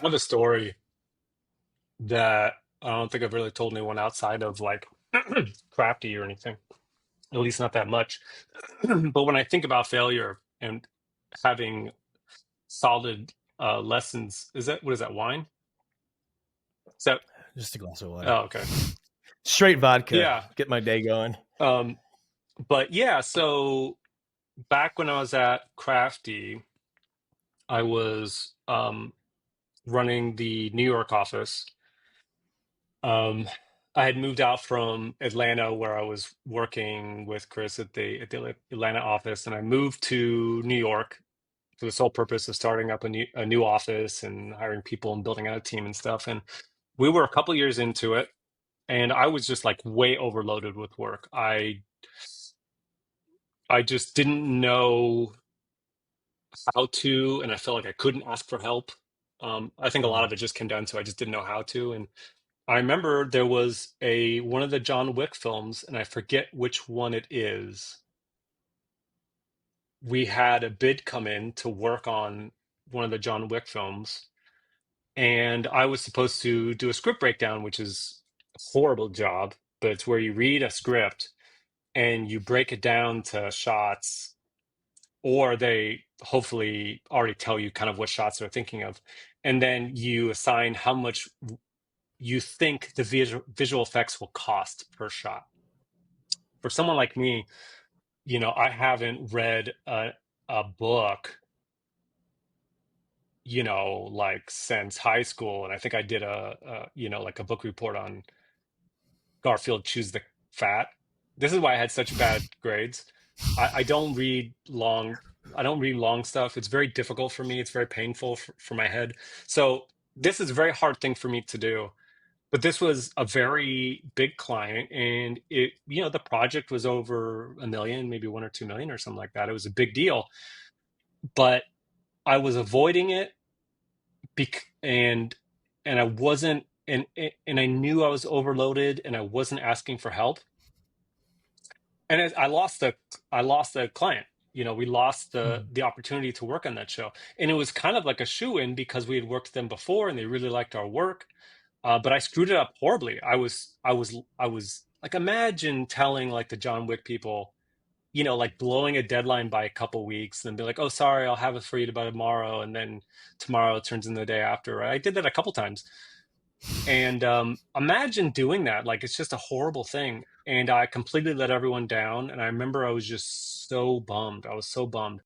I have a story that I don't think I've really told anyone outside of like crafty or anything, at least not that much. But when I think about failure and having solid lessons, is that what is that wine? So, Just a glass of water. oh, okay. Straight vodka. Yeah. Get my day going. Um, but yeah, so back when I was at Crafty, I was running the New York office. Um, I had moved out from Atlanta where I was working with Chris at the Atlanta office, and I moved to New York for the sole purpose of starting up a new office and hiring people and building out a team and stuff. And we were a couple years into it, and I was just like way overloaded with work. I just didn't know how to, and I felt like I couldn't ask for help. I think a lot Mm. of it just came down to I just didn't know how to. And I remember there was a one of the John Wick films, and I forget which one it is. We had a bid come in to work on one of the John Wick films, and I was supposed to do a script breakdown, which is a horrible job, but it's where you read a script and you break it down to shots, or they hopefully already tell you kind of what shots they're thinking of. And then you assign how much you think the visual effects will cost per shot. For someone like me, I haven't read a book, like since high school. And I think I did like a book report on Garfield Choose the Fat. This is why I had such bad grades. I don't read long. I don't read long stuff. It's very difficult for me. It's very painful for my head. So this is a very hard thing for me to do. But this was a very big client, and the project was over a million, maybe 1 or 2 million or something like that. It was a big deal, but I was avoiding it and I wasn't, and I knew I was overloaded, and I wasn't asking for help, and I lost the client. We lost the Mm. the opportunity to work on that show, and it was kind of like a shoe in because we had worked with them before, and they really liked our work. But I screwed it up horribly. I was like, imagine telling like the John Wick people, like blowing a deadline by a couple weeks, and then be like, "Oh, sorry, I'll have it for you by tomorrow," and then tomorrow turns into the day after. Right? I did that a couple times, and imagine doing that. Like, it's just a horrible thing. And I completely let everyone down. And I remember I was just so bummed. I was so bummed.